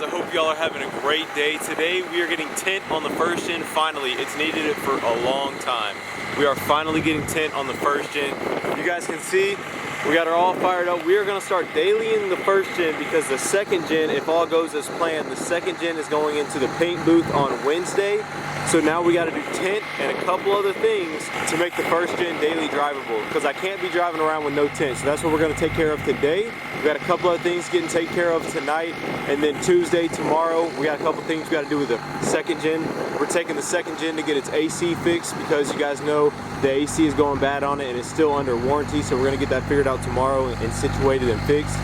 I hope y'all are having a great day. Today we are getting tint on the first gen finally. It's needed it for a long time. We are finally getting tint on the first gen. You guys can see we got her all fired up. We are going to start dailying the first gen because the second gen, if all goes as planned, the second gen is going into the paint booth on Wednesday. So now we got to do tint and a couple other things to make the first gen daily drivable, because I can't be driving around with no tint. So that's what we're going to take care of today. We got a couple other things getting taken care of tonight, and then Tuesday, tomorrow, we got a couple things we got to do with the second gen. We're taking the second gen to get its AC fixed because you guys know the AC is going bad on it and it's still under warranty. So we're going to get that figured out tomorrow and situated and fixed.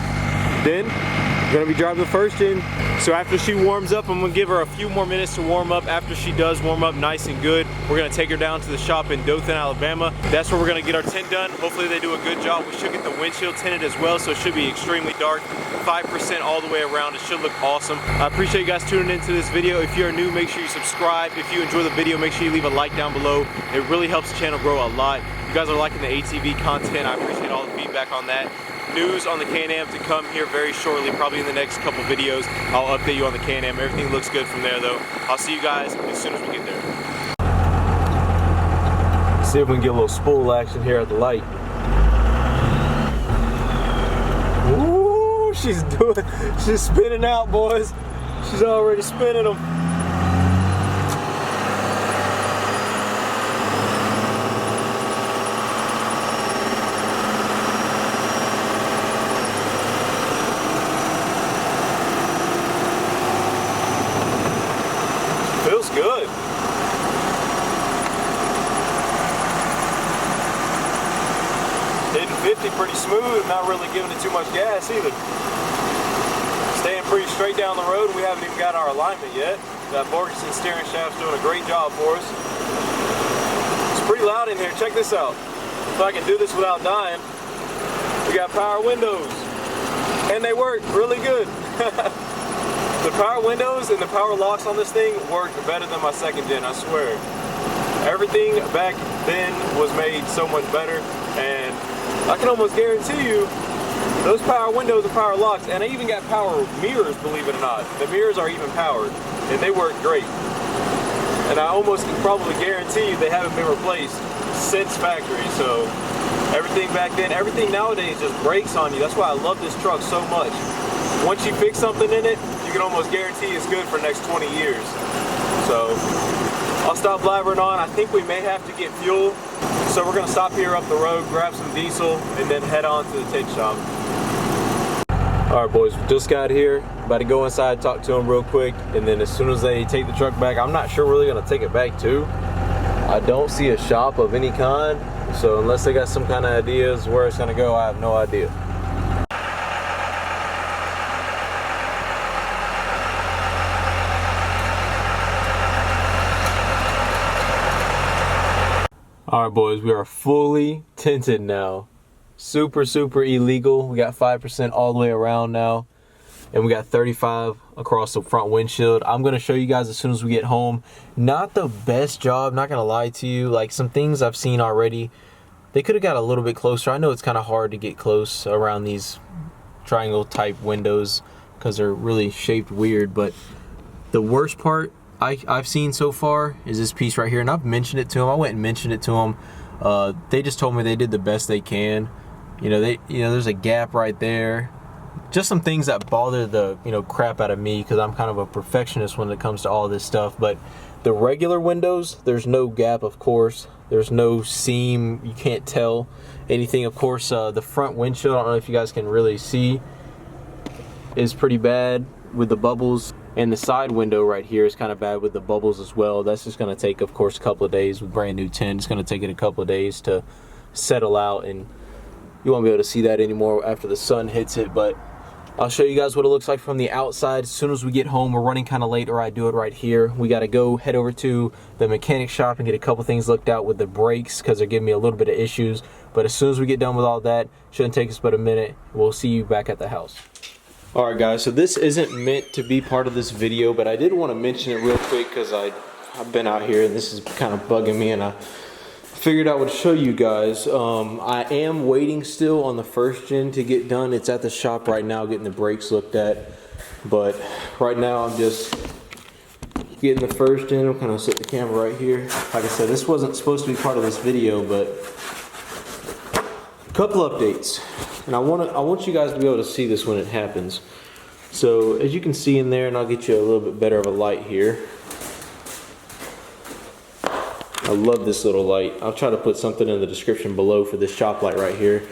Then we're going to be driving the first gen. So after she warms up, I'm going to give her a few more minutes to warm up. After she does warm up nice and good, we're going to take her down to the shop in Dothan, Alabama. That's where we're going to get our tint done. Hopefully they do a good job. We should get the windshield tinted as well, so it should be extremely dark. 5% all the way around. It should look awesome. I appreciate you guys tuning into this video. If you're new, make sure you subscribe. If you enjoy the video, make sure you leave a like down below. It really helps the channel grow a lot. You guys are liking the ATV content. I appreciate all the feedback on that. News on the CANAM to come here very shortly, probably in the next couple videos. I'll update you on the CANAM. Everything looks good from there though. I'll see you guys as soon as we get there. See if we can get a little spool action here at the light. Ooh, she's spinning out, boys. She's already spinning them. Feels good. Hitting 50 pretty smooth, not really giving it too much gas either. Staying pretty straight down the road. We haven't even got our alignment yet. That Borgeson steering shaft's doing a great job for us. It's pretty loud in here. Check this out. If I can do this without dying, we got power windows. And they work really good. The power windows and the power locks on this thing work better than my second gen, I swear. Everything back then was made so much better, and I can almost guarantee you those power windows and power locks, and I even got power mirrors, believe it or not. The mirrors are even powered, and they work great. And I almost can probably guarantee you they haven't been replaced since factory. So everything back then, everything nowadays just breaks on you. That's why I love this truck so much. Once you fix something in it, you can almost guarantee it's good for the next 20 years. So I'll stop blabbering on. I think we may have to get fuel. So we're gonna stop here up the road, grab some diesel, and then head on to the tint shop. All right, boys, we just got here. About to go inside, talk to them real quick, and then as soon as they take the truck back, I'm not sure where they're gonna take it back to. I don't see a shop of any kind, so unless they got some kind of ideas where it's gonna go, I have no idea. All right, boys, we are fully tinted now. Super illegal. We got 5% all the way around now, and we got 35 across the front windshield. I'm gonna show you guys as soon as we get home. Not the best job, not gonna lie to you. Like, some things I've seen already, they could have got a little bit closer. I know it's kind of hard to get close around these triangle type windows because they're really shaped weird, but the worst part I've seen so far is this piece right here, and I've mentioned it to them. I went and mentioned it to them. They just told me they did the best they can. There's a gap right there. Just some things that bother the crap out of me, because I'm kind of a perfectionist when it comes to all this stuff. But the regular windows, there's no gap, of course. There's no seam. You can't tell anything. Of course, the front windshield, I don't know if you guys can really see, is pretty bad with the bubbles. And the side window right here is kind of bad with the bubbles as well. That's just going to take, of course, a couple of days with brand new tint. It's going to take it a couple of days to settle out, and you won't be able to see that anymore after the sun hits it. But I'll show you guys what it looks like from the outside as soon as we get home. We're running kind of late, or I do it right here. We got to go head over to the mechanic shop and get a couple things looked out with the brakes, because they're giving me a little bit of issues. But as soon as we get done with all that, shouldn't take us but a minute. We'll see you back at the house. Alright guys, so this isn't meant to be part of this video, but I did want to mention it real quick because I've been out here and this is kind of bugging me, and I figured I would show you guys. I am waiting still on the first gen to get done. It's at the shop right now getting the brakes looked at. But right now I'm just getting the first in. I'm kind of set the camera right here. Like I said, this wasn't supposed to be part of this video, but a couple updates. And I want you guys to be able to see this when it happens. So as you can see in there, and I'll get you a little bit better of a light here. I love this little light. I'll try to put something in the description below for this shop light right here.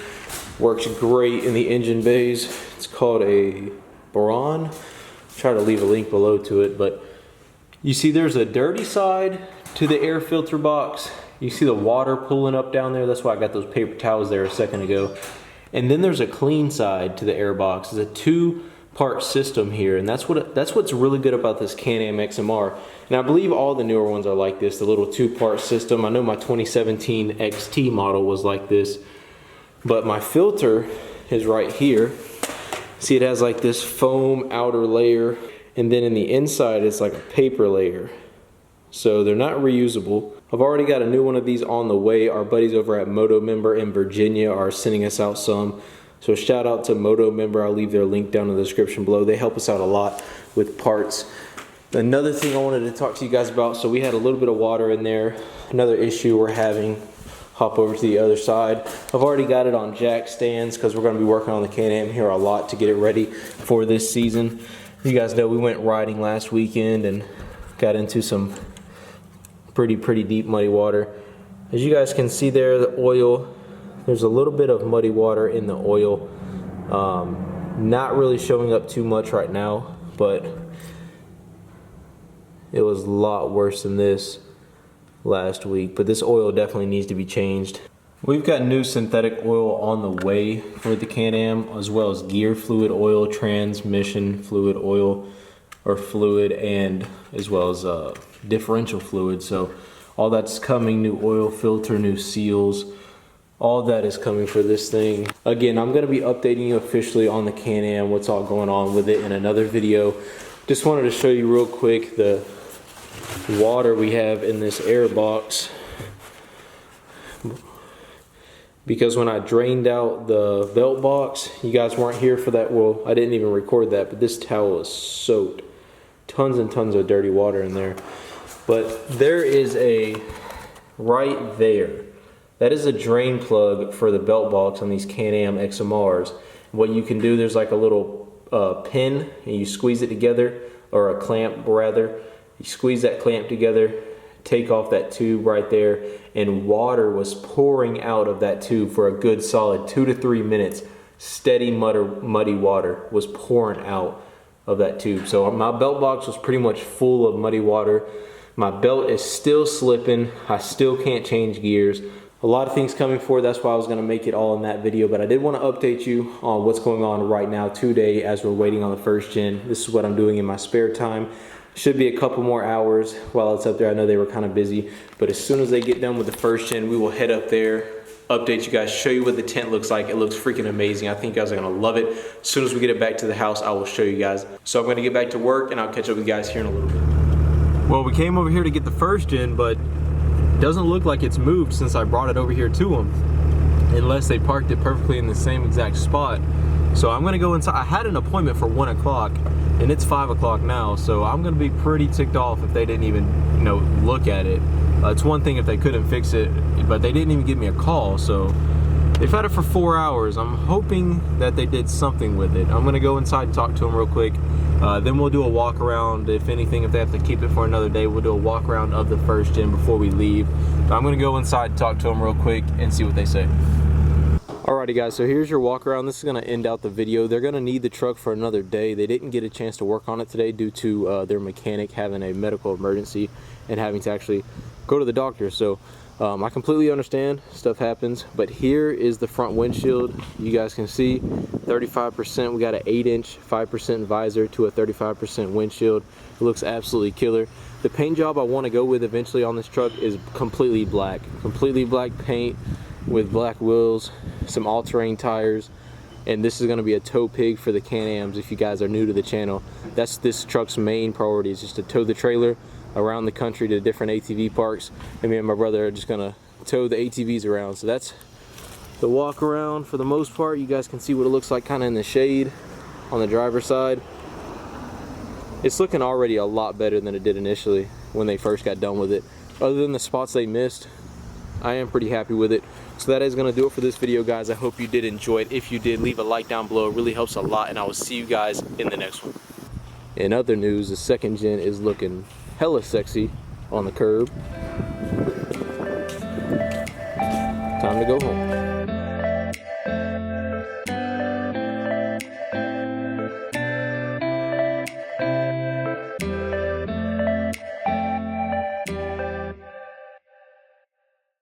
Works great in the engine bays. It's called a Boron. Try to leave a link below to it, but you see there's a dirty side to the air filter box. You see the water pulling up down there. That's why I got those paper towels there a second ago. And then there's a clean side to the air box. It's a two-part system here, and that's what's really good about this CANAM XMR. And I believe all the newer ones are like this, the little two-part system. I know my 2017 XT model was like this, but my filter is right here. See, it has like this foam outer layer, and then in the inside it's like a paper layer. So they're not reusable. I've already got a new one of these on the way. Our buddies over at Moto Member in Virginia are sending us out some. So shout out to Moto Member. I'll leave their link down in the description below. They help us out a lot with parts. Another thing I wanted to talk to you guys about, so we had a little bit of water in there. Another issue we're having. Hop over to the other side. I've already got it on jack stands because we're going to be working on the CANAM here a lot to get it ready for this season. You guys know we went riding last weekend and got into some pretty deep muddy water. As you guys can see there, the oil, there's a little bit of muddy water in the oil. Not really showing up too much right now, but it was a lot worse than this last week. But this oil definitely needs to be changed. We've got new synthetic oil on the way for the CANAM, as well as gear fluid oil, transmission fluid oil or fluid, and as well as differential fluid. So all that's coming, new oil filter, new seals, all that is coming for this thing. Again, I'm going to be updating you officially on the CANAM, what's all going on with it in another video. Just wanted to show you real quick the water we have in this air box, because when I drained out the belt box, you guys weren't here for that. Well, I didn't even record that, but this towel is soaked. Tons and tons of dirty water in there. But there is a, right there, that is a drain plug for the belt box on these CANAM XMRs. What you can do, there's like a little pin, and you squeeze it together, or a clamp rather. You squeeze that clamp together, take off that tube right there, and water was pouring out of that tube for a good solid 2 to 3 minutes. Steady muddy water was pouring out of that tube. So my belt box was pretty much full of muddy water. My belt is still slipping. I still can't change gears. A lot of things coming forward. That's why I was going to make it all in that video, but I did want to update you on what's going on right now today as we're waiting on the first gen. This is what I'm doing in my spare time. Should be a couple more hours while it's up there. I know they were kind of busy, but as soon as they get done with the first gen, we will head up there, update you guys, show you what the tent looks like. It looks freaking amazing. I think you guys are gonna love it. As soon as we get it back to the house, I will show you guys. So I'm gonna get back to work and I'll catch up with you guys here in a little bit. Well, we came over here to get the first gen, but it doesn't look like it's moved since I brought it over here to them, unless they parked it perfectly in the same exact spot. So I'm gonna go inside. I had an appointment for 1 o'clock and it's 5 o'clock now, so I'm gonna be pretty ticked off if they didn't even, you know, look at it. It's one thing if they couldn't fix it, but they didn't even give me a call. So they've had it for 4 hours. I'm hoping that they did something with it. I'm gonna go inside and talk to them real quick. Then we'll do a walk around. If anything, if they have to keep it for another day, we'll do a walk around of the first gen before we leave. But I'm gonna go inside and talk to them real quick and see what they say. Alrighty guys, so here's your walk around. This is gonna end out the video. They're gonna need the truck for another day. They didn't get a chance to work on it today due to their mechanic having a medical emergency and having to actually go to the doctor. So I completely understand, stuff happens, but here is the front windshield. You guys can see 35%. We got an 8-inch 5% visor to a 35% windshield. It looks absolutely killer. The paint job I want to go with eventually on this truck is completely black paint with black wheels, some all-terrain tires, and this is going to be a tow pig for the CANAMs. If you guys are new to the channel, that's this truck's main priority, is just to tow the trailer around the country to different ATV parks, and me and my brother are just going to tow the ATVs around. So that's the walk around for the most part. You guys can see what it looks like kind of in the shade on the driver's side. It's looking already a lot better than it did initially when they first got done with it. Other than the spots they missed, I am pretty happy with it. So that is going to do it for this video, guys. I hope you did enjoy it. If you did, leave a like down below. It really helps a lot, and I will see you guys in the next one. In other news, the second gen is looking hella sexy on the curb. Time to go home.